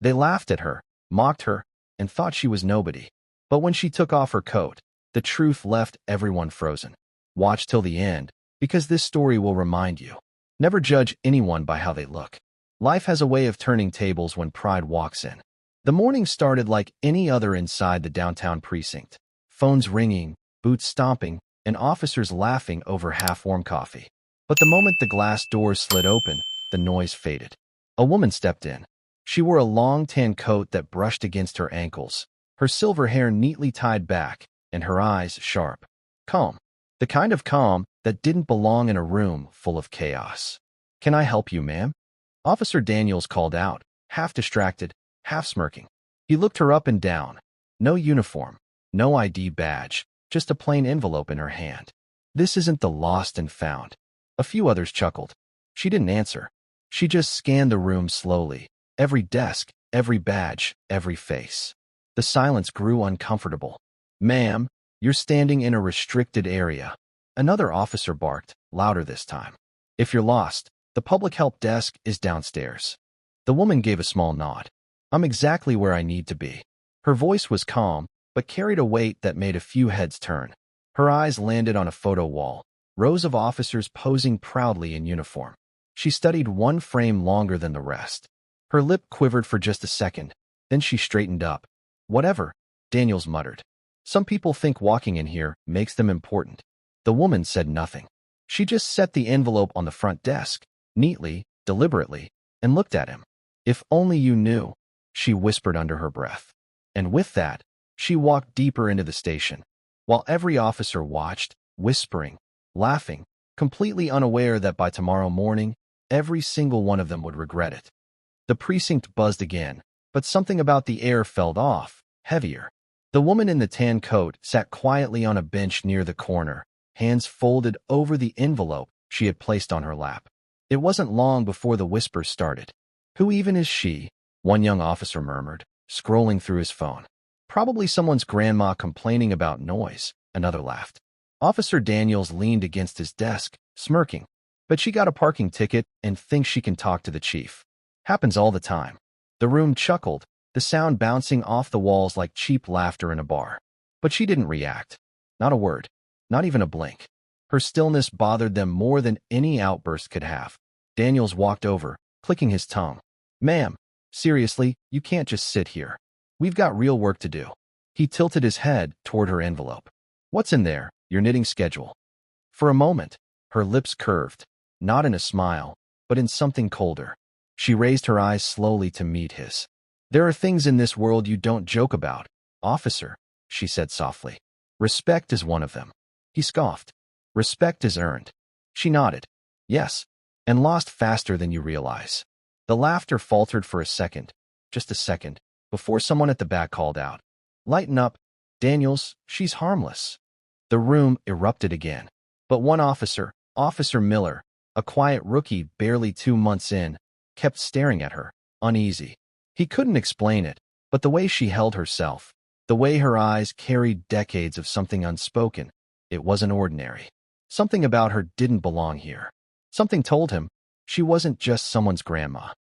They laughed at her, mocked her, and thought she was nobody. But when she took off her coat, the truth left everyone frozen. Watch till the end, because this story will remind you. Never judge anyone by how they look. Life has a way of turning tables when pride walks in. The morning started like any other inside the downtown precinct. Phones ringing, boots stomping, and officers laughing over half-warm coffee. But the moment the glass doors slid open, the noise faded. A woman stepped in. She wore a long tan coat that brushed against her ankles, her silver hair neatly tied back, and her eyes sharp. Calm. The kind of calm that didn't belong in a room full of chaos. "Can I help you, ma'am?" Officer Daniels called out, half distracted, half smirking. He looked her up and down. No uniform, no ID badge, just a plain envelope in her hand. "This isn't the lost and found." A few others chuckled. She didn't answer. She just scanned the room slowly. Every desk, every badge, every face. The silence grew uncomfortable. "Ma'am, you're standing in a restricted area." Another officer barked, louder this time. "If you're lost, the public help desk is downstairs." The woman gave a small nod. "I'm exactly where I need to be." Her voice was calm, but carried a weight that made a few heads turn. Her eyes landed on a photo wall, rows of officers posing proudly in uniform. She studied one frame longer than the rest. Her lip quivered for just a second, then she straightened up. "Whatever," Daniels muttered. "Some people think walking in here makes them important." The woman said nothing. She just set the envelope on the front desk, neatly, deliberately, and looked at him. "If only you knew," she whispered under her breath. And with that, she walked deeper into the station, while every officer watched, whispering, laughing, completely unaware that by tomorrow morning, every single one of them would regret it. The precinct buzzed again, but something about the air felt off, heavier. The woman in the tan coat sat quietly on a bench near the corner, hands folded over the envelope she had placed on her lap. It wasn't long before the whispers started. "Who even is she?" one young officer murmured, scrolling through his phone. "Probably someone's grandma complaining about noise," another laughed. Officer Daniels leaned against his desk, smirking. "But she got a parking ticket and thinks she can talk to the chief. Happens all the time." The room chuckled, the sound bouncing off the walls like cheap laughter in a bar. But she didn't react. Not a word. Not even a blink. Her stillness bothered them more than any outburst could have. Daniels walked over, clicking his tongue. "Ma'am, seriously, you can't just sit here. We've got real work to do." He tilted his head toward her envelope. "What's in there?" "Your knitting schedule." For a moment, her lips curved, not in a smile, but in something colder. She raised her eyes slowly to meet his. "There are things in this world you don't joke about, officer," she said softly. "Respect is one of them." He scoffed. "Respect is earned." She nodded. "Yes, and lost faster than you realize." The laughter faltered for a second, just a second, before someone at the back called out, "Lighten up, Daniels, she's harmless." The room erupted again. But one officer, Officer Miller, a quiet rookie barely 2 months in, kept staring at her, uneasy. He couldn't explain it, but the way she held herself, the way her eyes carried decades of something unspoken, it wasn't ordinary. Something about her didn't belong here. Something told him she wasn't just someone's grandma.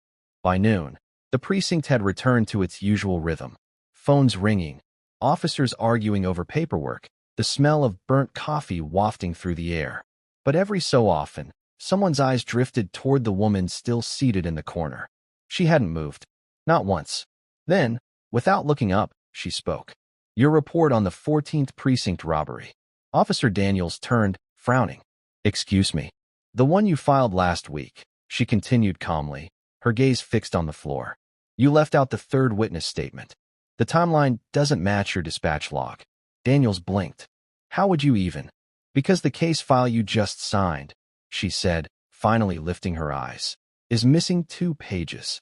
By noon, the precinct had returned to its usual rhythm. Phones ringing, officers arguing over paperwork, the smell of burnt coffee wafting through the air. But every so often, someone's eyes drifted toward the woman still seated in the corner. She hadn't moved. Not once. Then, without looking up, she spoke. "Your report on the 14th precinct robbery." Officer Daniels turned, frowning. "Excuse me." "The one you filed last week," she continued calmly, her gaze fixed on the floor. "You left out the third witness statement. The timeline doesn't match your dispatch log." Daniels blinked. "How would you even?" "Because the case file you just signed," she said, finally lifting her eyes, "is missing 2 pages.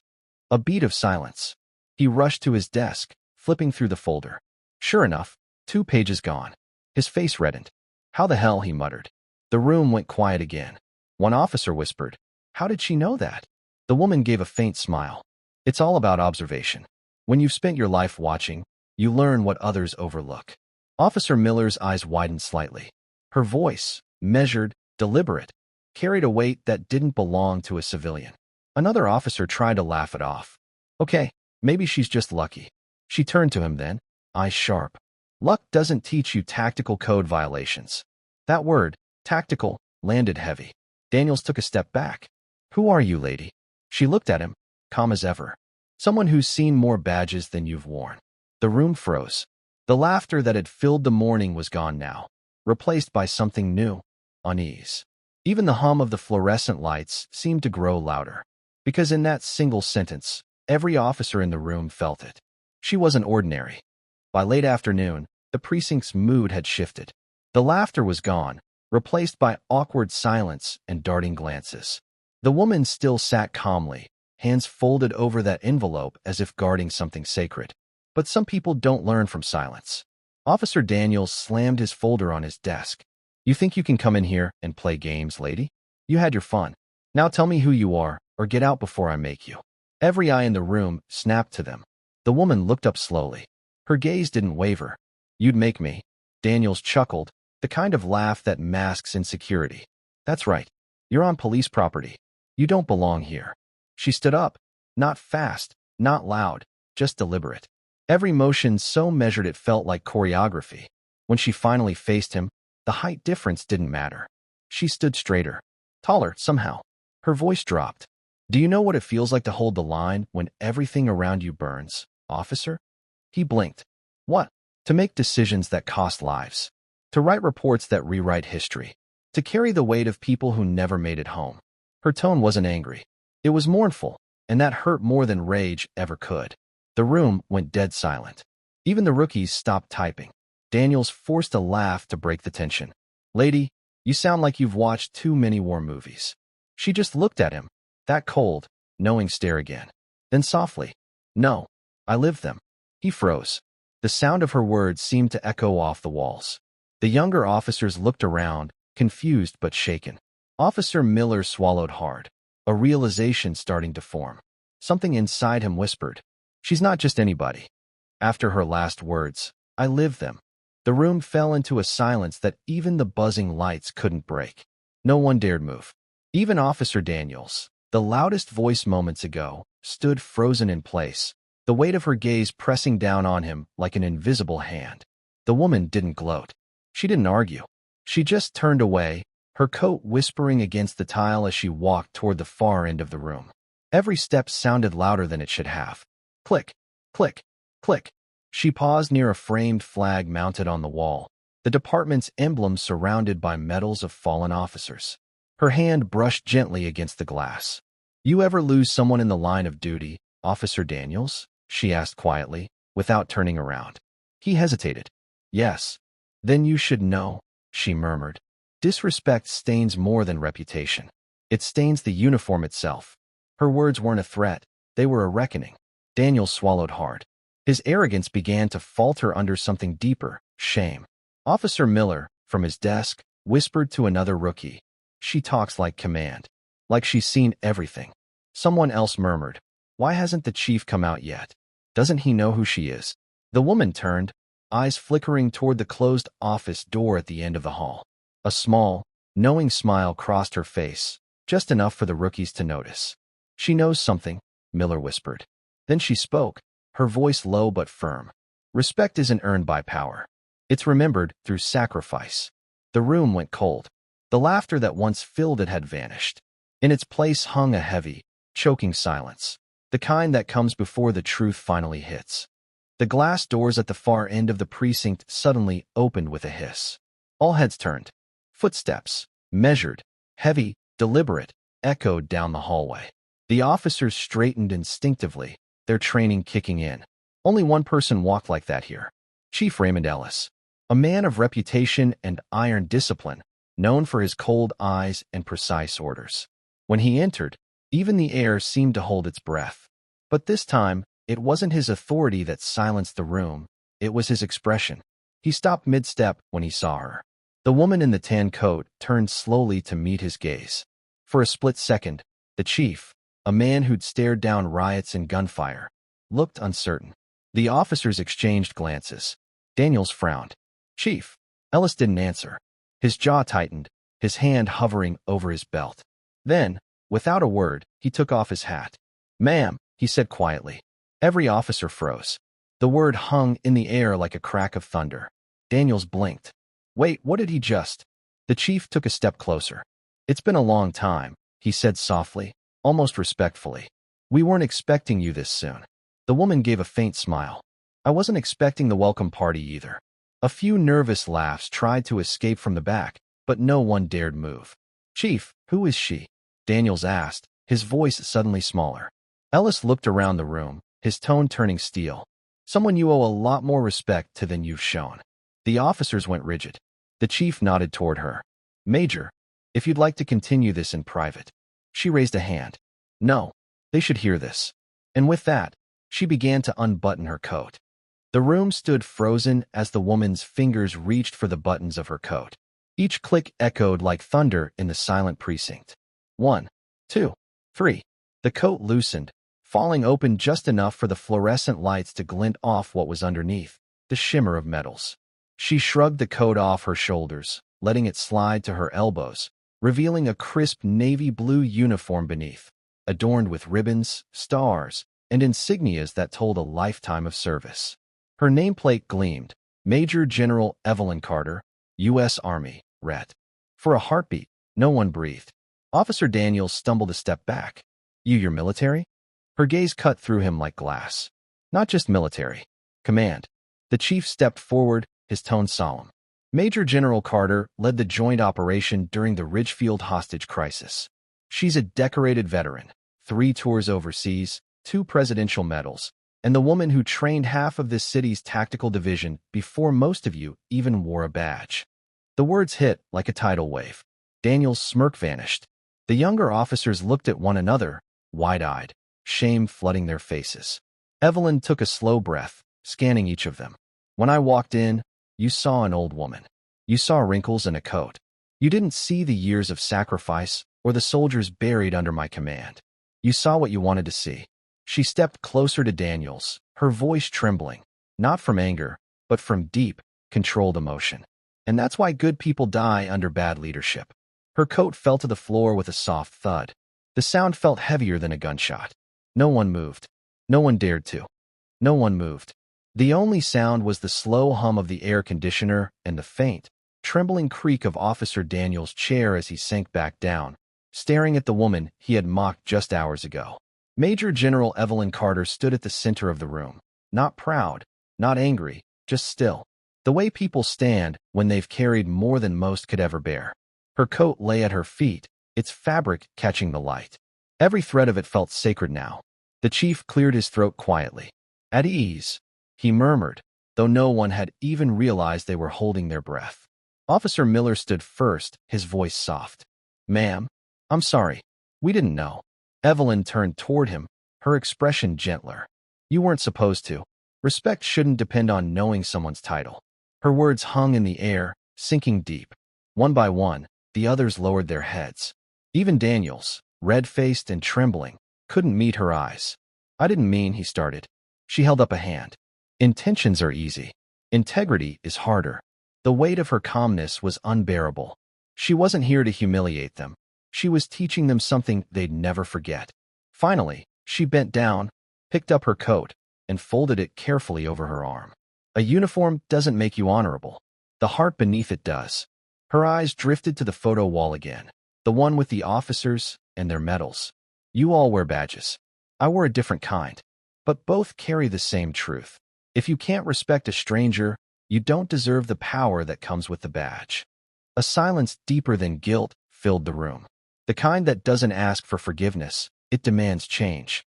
A beat of silence. He rushed to his desk, flipping through the folder. Sure enough, 2 pages gone. His face reddened. "How the hell?" he muttered. The room went quiet again. One officer whispered, "How did she know that?" The woman gave a faint smile. "It's all about observation. When you've spent your life watching, you learn what others overlook." Officer Miller's eyes widened slightly. Her voice, measured, deliberate, carried a weight that didn't belong to a civilian. Another officer tried to laugh it off. "Okay, Maybe she's just lucky. She turned to him then, eyes sharp. Luck doesn't teach you tactical code violations. That word, tactical, landed heavy. Daniels took a step back. Who are you, lady? She looked at him, calm as ever. Someone who's seen more badges than you've worn. The room froze. The laughter that had filled the morning was gone now, replaced by something new, unease. Even the hum of the fluorescent lights seemed to grow louder, because in that single sentence, every officer in the room felt it. She wasn't ordinary. By late afternoon, the precinct's mood had shifted. The laughter was gone, replaced by awkward silence and darting glances. The woman still sat calmly, hands folded over that envelope as if guarding something sacred. But some people don't learn from silence. Officer Daniels slammed his folder on his desk. You think you can come in here and play games, lady? You had your fun. Now tell me who you are, or get out before I make you. Every eye in the room snapped to them. The woman looked up slowly. Her gaze didn't waver. You'd make me. Daniels chuckled, the kind of laugh that masks insecurity. That's right. You're on police property. You don't belong here. She stood up. Not fast, not loud, just deliberate. Every motion so measured it felt like choreography. When she finally faced him, the height difference didn't matter. She stood straighter, taller somehow. Her voice dropped. Do you know what it feels like to hold the line when everything around you burns, officer? He blinked. What? To make decisions that cost lives. To write reports that rewrite history. To carry the weight of people who never made it home. Her tone wasn't angry. It was mournful, and that hurt more than rage ever could. The room went dead silent. Even the rookies stopped typing. Daniels forced a laugh to break the tension. Lady, you sound like you've watched too many war movies. She just looked at him, that cold, knowing stare again. Then softly, no, I lived them. He froze. The sound of her words seemed to echo off the walls. The younger officers looked around, confused but shaken. Officer Miller swallowed hard, a realization starting to form. Something inside him whispered, she's not just anybody. After her last words, I lived them. The room fell into a silence that even the buzzing lights couldn't break. No one dared move. Even Officer Daniels, the loudest voice moments ago, stood frozen in place, the weight of her gaze pressing down on him like an invisible hand. The woman didn't gloat. She didn't argue. She just turned away, her coat whispering against the tile as she walked toward the far end of the room. Every step sounded louder than it should have. Click, click, click. She paused near a framed flag mounted on the wall, the department's emblem surrounded by medals of fallen officers. Her hand brushed gently against the glass. You ever lose someone in the line of duty, Officer Daniels? She asked quietly, without turning around. He hesitated. Yes. Then you should know, she murmured. Disrespect stains more than reputation. It stains the uniform itself. Her words weren't a threat. They were a reckoning. Daniels swallowed hard. His arrogance began to falter under something deeper, shame. Officer Miller, from his desk, whispered to another rookie. She talks like command. Like she's seen everything. Someone else murmured. Why hasn't the chief come out yet? Doesn't he know who she is? The woman turned, eyes flickering toward the closed office door at the end of the hall. A small, knowing smile crossed her face, just enough for the rookies to notice. She knows something, Miller whispered. Then she spoke, her voice low but firm. Respect isn't earned by power. It's remembered through sacrifice. The room went cold. The laughter that once filled it had vanished. In its place hung a heavy, choking silence, the kind that comes before the truth finally hits. The glass doors at the far end of the precinct suddenly opened with a hiss. All heads turned. Footsteps, measured, heavy, deliberate, echoed down the hallway. The officers straightened instinctively, their training kicking in. Only one person walked like that here. Chief Raymond Ellis, a man of reputation and iron discipline, known for his cold eyes and precise orders. When he entered, even the air seemed to hold its breath. But this time, it wasn't his authority that silenced the room, it was his expression. He stopped mid-step when he saw her. The woman in the tan coat turned slowly to meet his gaze. For a split second, the chief, a man who'd stared down riots and gunfire, looked uncertain. The officers exchanged glances. Daniels frowned. Chief. Ellis didn't answer. His jaw tightened, his hand hovering over his belt. Then, without a word, he took off his hat. Ma'am, he said quietly. Every officer froze. The word hung in the air like a crack of thunder. Daniels blinked. Wait, what did he just? The chief took a step closer. It's been a long time, he said softly, almost respectfully. We weren't expecting you this soon. The woman gave a faint smile. I wasn't expecting the welcome party either. A few nervous laughs tried to escape from the back, but no one dared move. Chief, who is she? Daniels asked, his voice suddenly smaller. Ellis looked around the room, his tone turning steel. Someone you owe a lot more respect to than you've shown. The officers went rigid. The chief nodded toward her. Major, if you'd like to continue this in private. She raised a hand. No, they should hear this. And with that, she began to unbutton her coat. The room stood frozen as the woman's fingers reached for the buttons of her coat. Each click echoed like thunder in the silent precinct. 1, 2, 3. The coat loosened, falling open just enough for the fluorescent lights to glint off what was underneath, the shimmer of metals. She shrugged the coat off her shoulders, letting it slide to her elbows, revealing a crisp navy blue uniform beneath, adorned with ribbons, stars, and insignias that told a lifetime of service. Her nameplate gleamed, Major General Evelyn Carter, U.S. Army, Ret. For a heartbeat, no one breathed. Officer Daniels stumbled a step back. You're military? Her gaze cut through him like glass. Not just military. Command. The chief stepped forward, his tone solemn. Major General Carter led the joint operation during the Ridgefield hostage crisis. She's a decorated veteran, 3 tours overseas, 2 presidential medals, and the woman who trained half of this city's tactical division before most of you even wore a badge. The words hit like a tidal wave. Daniel's smirk vanished. The younger officers looked at one another, wide-eyed, shame flooding their faces. Evelyn took a slow breath, scanning each of them. When I walked in, you saw an old woman. You saw wrinkles in a coat. You didn't see the years of sacrifice or the soldiers buried under my command. You saw what you wanted to see. She stepped closer to Daniels, her voice trembling, not from anger, but from deep, controlled emotion. And that's why good people die under bad leadership. Her coat fell to the floor with a soft thud. The sound felt heavier than a gunshot. No one moved. No one dared to. No one moved. The only sound was the slow hum of the air conditioner and the faint, trembling creak of Officer Daniels' chair as he sank back down, staring at the woman he had mocked just hours ago. Major General Evelyn Carter stood at the center of the room, not proud, not angry, just still. The way people stand when they've carried more than most could ever bear. Her coat lay at her feet, its fabric catching the light. Every thread of it felt sacred now. The chief cleared his throat quietly. At ease, he murmured, though no one had even realized they were holding their breath. Officer Miller stood first, his voice soft. Ma'am, I'm sorry. We didn't know. Evelyn turned toward him, her expression gentler. You weren't supposed to. Respect shouldn't depend on knowing someone's title. Her words hung in the air, sinking deep. One by one, the others lowered their heads. Even Daniels, red-faced and trembling, couldn't meet her eyes. I didn't mean, he started. She held up a hand. Intentions are easy. Integrity is harder. The weight of her calmness was unbearable. She wasn't here to humiliate them. She was teaching them something they'd never forget. Finally, she bent down, picked up her coat, and folded it carefully over her arm. A uniform doesn't make you honorable. The heart beneath it does. Her eyes drifted to the photo wall again, the one with the officers and their medals. You all wear badges. I wore a different kind. But both carry the same truth. If you can't respect a stranger, you don't deserve the power that comes with the badge. A silence deeper than guilt filled the room. The kind that doesn't ask for forgiveness, it demands change.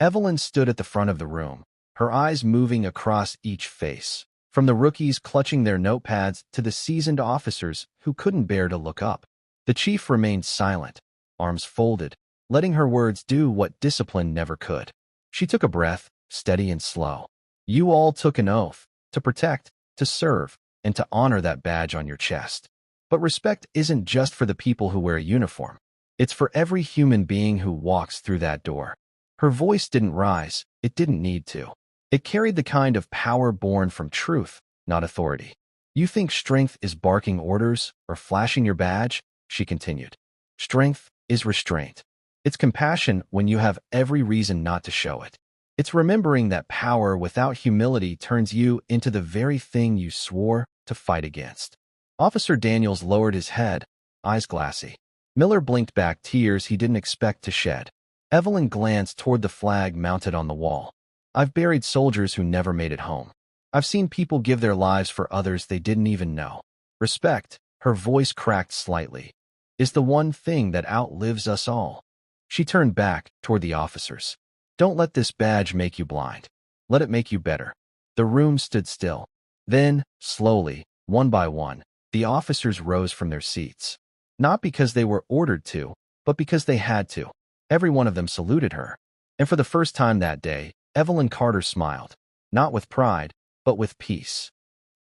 Evelyn stood at the front of the room, her eyes moving across each face, from the rookies clutching their notepads to the seasoned officers who couldn't bear to look up. The chief remained silent, arms folded, letting her words do what discipline never could. She took a breath, steady and slow. You all took an oath, to protect, to serve, and to honor that badge on your chest. But respect isn't just for the people who wear a uniform. It's for every human being who walks through that door. Her voice didn't rise, it didn't need to. It carried the kind of power born from truth, not authority. You think strength is barking orders or flashing your badge? She continued. Strength is restraint. It's compassion when you have every reason not to show it. It's remembering that power without humility turns you into the very thing you swore to fight against. Officer Daniels lowered his head, eyes glassy. Miller blinked back tears he didn't expect to shed. Evelyn glanced toward the flag mounted on the wall. I've buried soldiers who never made it home. I've seen people give their lives for others they didn't even know. Respect, her voice cracked slightly, is the one thing that outlives us all. She turned back toward the officers. Don't let this badge make you blind. Let it make you better. The room stood still. Then, slowly, one by one, the officers rose from their seats. Not because they were ordered to, but because they had to. Every one of them saluted her. And for the first time that day, Evelyn Carter smiled. Not with pride, but with peace.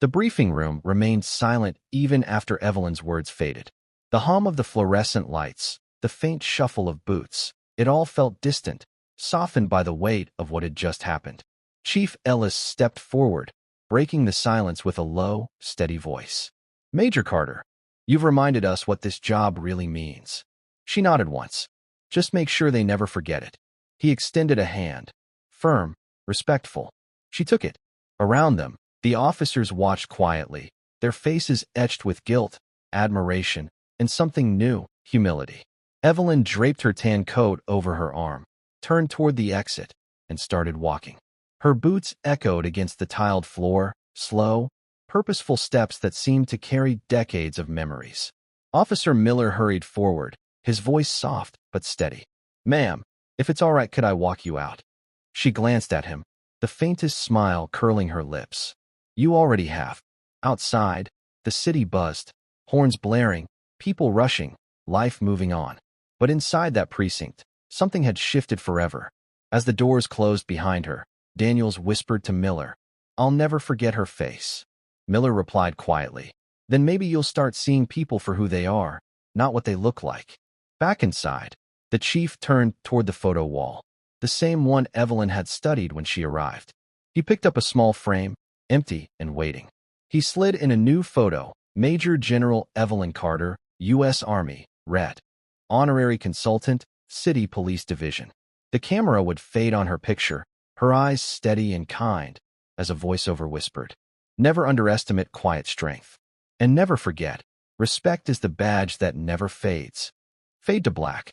The briefing room remained silent even after Evelyn's words faded. The hum of the fluorescent lights, the faint shuffle of boots, it all felt distant, softened by the weight of what had just happened. Chief Ellis stepped forward, breaking the silence with a low, steady voice. Major Carter, you've reminded us what this job really means. She nodded once. Just make sure they never forget it. He extended a hand. Firm, respectful. She took it. Around them, the officers watched quietly, their faces etched with guilt, admiration, and something new, humility. Evelyn draped her tan coat over her arm, turned toward the exit, and started walking. Her boots echoed against the tiled floor, slow, purposeful steps that seemed to carry decades of memories. Officer Miller hurried forward, his voice soft but steady. Ma'am, if it's all right, could I walk you out? She glanced at him, the faintest smile curling her lips. You already have. Outside, the city buzzed, horns blaring, people rushing, life moving on. But inside that precinct, something had shifted forever. As the doors closed behind her, Daniels whispered to Miller, I'll never forget her face. Miller replied quietly, then maybe you'll start seeing people for who they are, not what they look like. Back inside, the chief turned toward the photo wall, the same one Evelyn had studied when she arrived. He picked up a small frame, empty and waiting. He slid in a new photo, Major General Evelyn Carter, U.S. Army, red. Honorary Consultant, City Police Division. The camera would fade on her picture, her eyes steady and kind, as a voiceover whispered, never underestimate quiet strength. And never forget, respect is the badge that never fades. Fade to black.